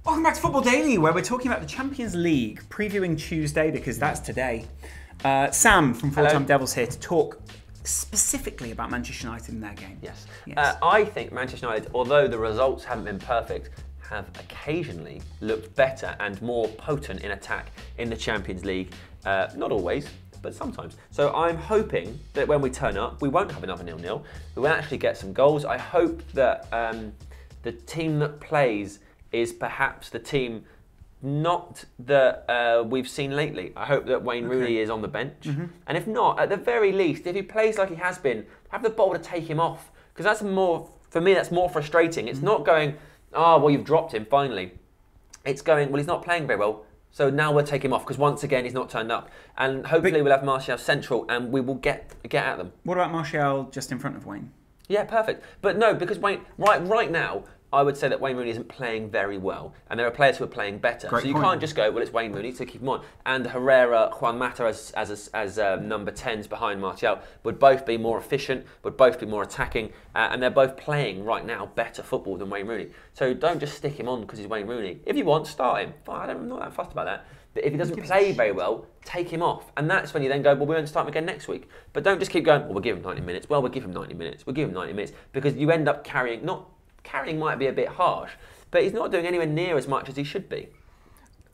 Welcome back to Football Daily, where we're talking about the Champions League, previewing Tuesday because that's today. Sam from FullTimeDEVILS here to talk specifically about Manchester United in their game. Yes. I think Manchester United, although the results haven't been perfect, have occasionally looked better and more potent in attack in the Champions League. Not always, but sometimes. So I'm hoping that when we turn up, we won't have another 0-0. We will actually get some goals. I hope that the team that plays is perhaps the team not that we've seen lately. I hope that Wayne Rooney is on the bench. And if not, at the very least, if he plays like he has been, have the ball to take him off. Because that's more, for me, that's more frustrating. It's not going, oh, well, you've dropped him, finally. It's going, well, he's not playing very well, so now we'll take him off, because once again, he's not turned up. And hopefully we'll have Martial central, and we will get at them. What about Martial just in front of Wayne? Yeah, perfect. But no, because Wayne, right now, I would say that Wayne Rooney isn't playing very well, and there are players who are playing better. So you can't just go, well, it's Wayne Rooney, so keep him on. And Herrera, Juan Mata as number 10s behind Martial would both be more efficient, would both be more attacking, and they're both playing right now better football than Wayne Rooney. So don't just stick him on because he's Wayne Rooney. If you want, start him. Fine, I'm not that fussed about that. But if he doesn't play very well, take him off. And that's when you then go, well, we won't start him again next week. But don't just keep going, well, we'll give him 90 minutes. Well, we'll give him 90 minutes. We'll give him 90 minutes. Because you end up carrying, carrying might be a bit harsh, but he's not doing anywhere near as much as he should be.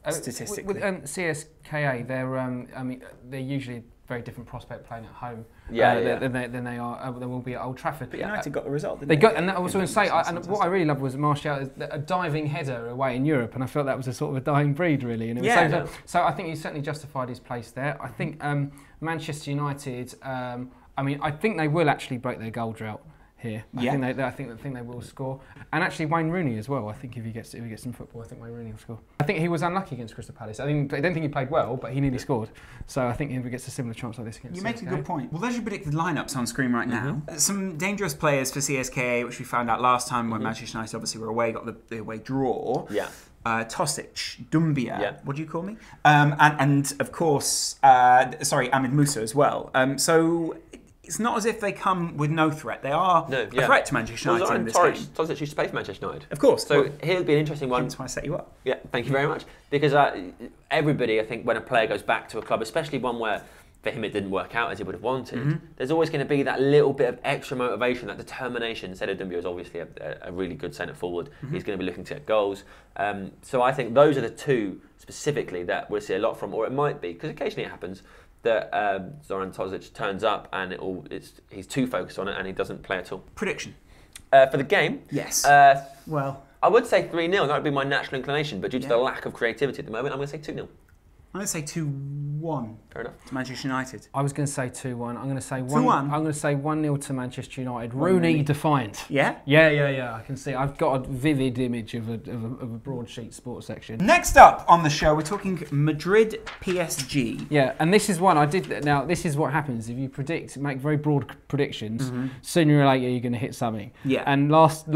Statistically. With CSKA, they're usually a very different prospect playing at home than they will be at Old Trafford. But United got the result, didn't they? And I was going to say, and what I really loved was Martial, a diving header away in Europe, and I felt that was a sort of a dying breed, really. And it was so I think he certainly justified his place there. I think Manchester United, I think they will actually break their goal drought here. I think they will score, and actually Wayne Rooney as well. I think if he gets some football, I think Wayne Rooney will score. I think he was unlucky against Crystal Palace. I don't think he played well, but he nearly scored. So I think if he gets a similar chance like this against CSKA. You make a good point. Well, there's your predicted lineups on screen right now. Some dangerous players for CSKA, which we found out last time when Manchester United obviously were away, got the away draw. Tosic, Dumbia, what do you call me? And of course, Ahmed Musa as well. So it's not as if they come with no threat. They are a threat to Manchester United in this game. Tosic used to play for Manchester United. Of course. So he'll be an interesting one. That's why I set you up. Yeah, thank you very much. Because everybody, I think, when a player goes back to a club, especially one where for him it didn't work out as he would have wanted, there's always going to be that little bit of extra motivation, that determination. Dumbia is obviously a really good centre forward. He's going to be looking to get goals. So I think those are the two specifically that we'll see a lot from, or it might be, because occasionally it happens, that Zoran Tosic turns up and he's too focused on it and he doesn't play at all. Prediction? For the game? Yes. Well, I would say 3-0. That would be my natural inclination, but due to the lack of creativity at the moment, I'm going to say 2-0. I'm going to say 2-1. Fair enough. To Manchester United. I was going to say 2-1. I'm going to say 2-1. I'm going to say 1-0 to Manchester United. Rooney defiant. Yeah? Yeah. I can see. I've got a vivid image of a broadsheet sports section. Next up on the show, we're talking Madrid PSG. Yeah, and this is one I did. Now, this is what happens if you make very broad predictions. Sooner or later, you're going to hit something. Yeah. And last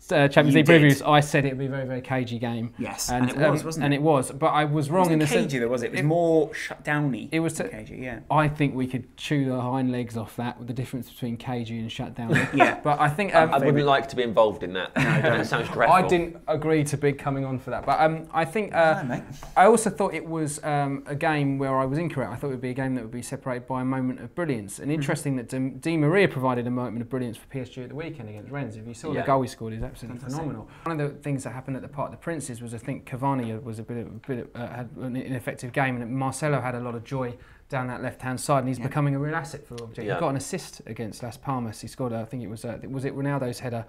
Champions League previews, I said it would be a very, very cagey game. Yes, and it was, wasn't it? And it was, but I was wrong in the sense. Cagey, though, was it? It was more shut downy. It was cagey, yeah. I think we could chew the hind legs off that, with the difference between cagey and shut down. Yeah, but I think I wouldn't like to be involved in that. No, that sounds dreadful. I didn't agree to be coming on for that, but I think I also thought it was a game where I was incorrect. I thought it would be a game that would be separated by a moment of brilliance. And interesting that Di Maria provided a moment of brilliance for PSG at the weekend against Rennes. If you saw the goal he scored, is absolutely phenomenal. One of the things that happened at the Parc des Princes was, I think Cavani was had an ineffective game, and Marcelo had a lot of joy down that left-hand side, and he's becoming a real asset for Real Madrid. He got an assist against Las Palmas. He scored, I think it was Ronaldo's header.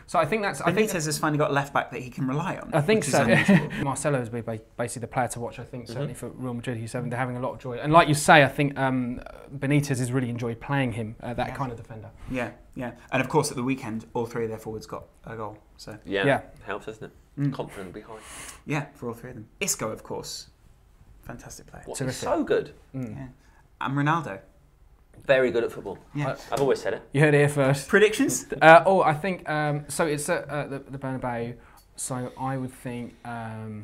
So I think that's. Benitez has finally got a left-back that he can rely on. I think so. Marcelo has been basically the player to watch, I think, certainly for Real Madrid. They're having a lot of joy. And like you say, I think Benitez has really enjoyed playing him, that kind of defender. Yeah. And of course, at the weekend, all three of their forwards got a goal. So helps, doesn't it? Confident will be high. Yeah, for all three of them. Isco, of course. Fantastic player. He's so good. Yeah. And Ronaldo. Very good at football. Yeah. I've always said it. You heard it here first. Predictions? I think so. It's at the BERNABEU. So I would think I'm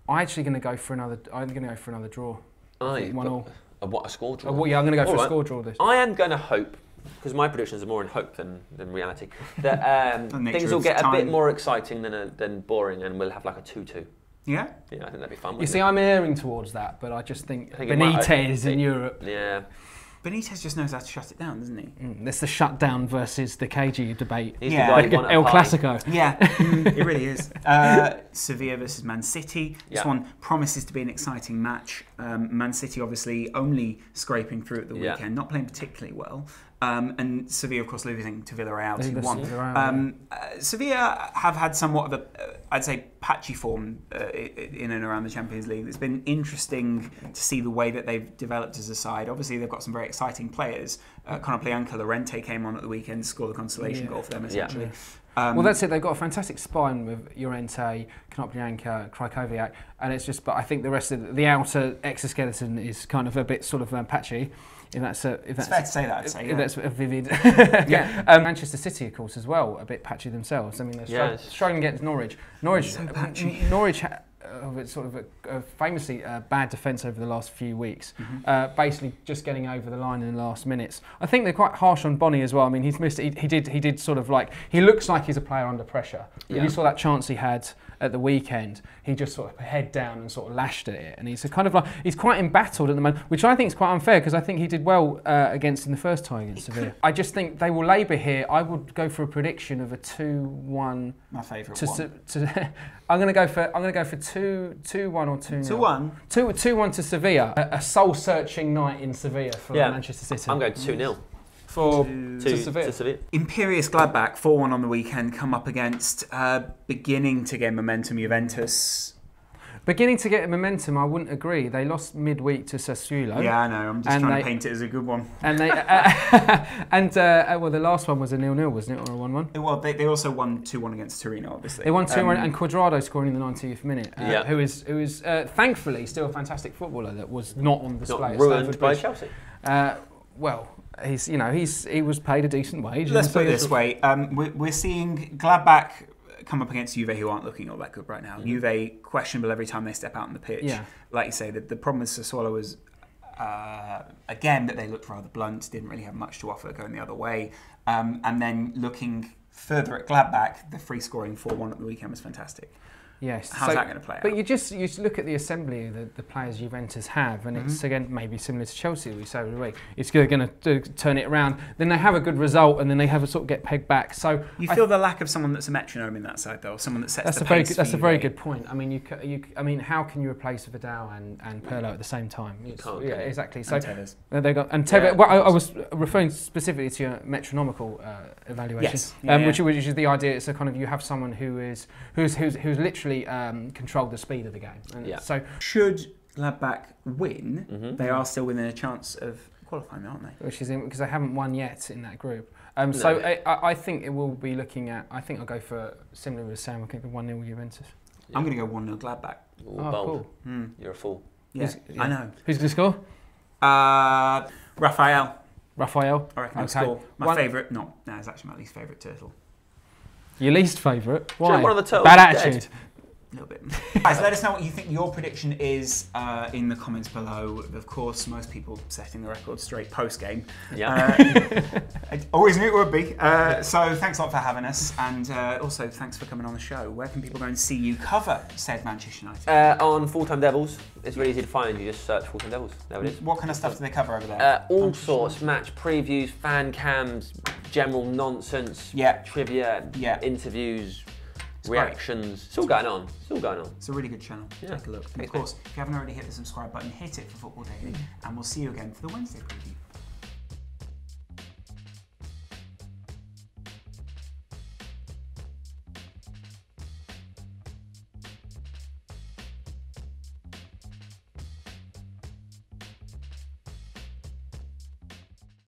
actually going to go for another. I'm going to go for another draw. 1-1. A score draw? I'm going to go for a score draw. I am going to hope because my predictions are more in hope than reality, that things will get a bit more exciting than boring, and we'll have like a 2-2. Yeah? Yeah, I think that'd be fun. You see, I'm erring towards that, but I just think Benitez in Europe. Yeah. Benitez just knows how to shut it down, doesn't he? That's the shutdown versus the KG debate. He's the guy who won El Clasico. Yeah, it really is. Sevilla versus Man City. This one promises to be an exciting match. Man City obviously only scraping through at the weekend, not playing particularly well. And Sevilla, of course, losing to Villarreal 2-1. Sevilla have had somewhat of a, I'd say, patchy form in and around the Champions League. It's been interesting to see the way that they've developed as a side. Obviously, they've got some very exciting players. Konoplyanka, Llorente came on at the weekend to score the consolation goal for them, essentially. Well, that's it. They've got a fantastic spine with Llorente, Konoplyanka, Krychowiak, and it's just. But I think the rest of the outer exoskeleton is kind of a bit sort of patchy. It's fair to say that, I'd say. Yeah. That's a vivid. Manchester City, of course, as well, a bit patchy themselves. I mean, they're struggling against Norwich. Norwich, sort of a famously bad defence over the last few weeks. Basically, just getting over the line in the last minutes. I think they're quite harsh on Bonny as well. I mean, he's missed. He did sort of like he looks like he's a player under pressure. But you saw that chance he had at the weekend. He just sort of head down and sort of lashed at it, and he's kind of like he's quite embattled at the moment, which I think is quite unfair because I think he did well in the first tie against Sevilla. I just think they will labour here. I would go for a prediction of a 2-1. My favourite one. I'm going to go for 2-1 or 2-0. 2-1. 2-1 to Sevilla. A soul-searching night in Sevilla for Manchester City. I'm going 2-0. To Sevilla. Imperious Gladbach 4-1 on the weekend come up against beginning to get momentum Juventus. Beginning to get momentum, I wouldn't agree. They lost midweek to Sassuolo. Yeah, I know. I'm just trying to paint it as a good one. And they well, the last one was a 0-0, wasn't it, or a 1-1? Well, they also won 2-1 against Torino, obviously. They won 2-1, and Cuadrado scoring in the 90th minute. Who is thankfully still a fantastic footballer that was not on display. Not ruined by Chelsea. Well, he was paid a decent wage. Let's put it this way: we're seeing Gladbach come up against Juve, who aren't looking all that good right now. Juve questionable every time they step out on the pitch. Yeah. Like you say, the problem with Sassuolo was again that they looked rather blunt, didn't really have much to offer going the other way. And then looking further at Gladbach, the free scoring 4-1 at the weekend was fantastic. Yes. How's that going to play out? But you look at the assembly that the players Juventus have, and it's again maybe similar to Chelsea. We say every week, it's going to turn it around. Then they have a good result, and then they have a sort of get pegged back. So you feel the lack of someone that's a metronome in that side, though, someone that sets the pace. That's a very good point. I mean, how can you replace Vidal and Pirlo at the same time? You can't. Yeah, exactly. So Tevez. They got and Tevez. Yeah. Well, I was referring specifically to your metronomical evaluation, which is the idea. It's a kind of you have someone who's literally control the speed of the game. And so should Gladbach win, they are still within a chance of qualifying, aren't they? Which is because they haven't won yet in that group. So I think it will be looking at. I think I'll go for similar with Sam. I think 1-0 Juventus. I'm going to go 1-0 Gladbach. Ooh, bold. Cool. You're a fool. Yeah, I know. Who's going to score? Raphael. I reckon he'll score. My favourite. No, it's actually my least favourite turtle. Your least favourite? Why? One of the turtles. Bad attitude. A little bit. Guys, let us know what you think your prediction is in the comments below. Of course, most people setting the record straight post-game. Yeah. I always knew it would be. So thanks a lot for having us, and also thanks for coming on the show. Where can people go and see you cover said Manchester United? On Full-Time Devils. It's really easy to find. You just search Full-Time Devils. There it is. What kind of stuff do they cover over there? All sorts. Match previews, fan cams, general nonsense, trivia, interviews, reactions. It's all going on. It's a really good channel. Take a look. And of course, if you haven't already hit the subscribe button, hit it for Football Daily, and we'll see you again for the Wednesday preview.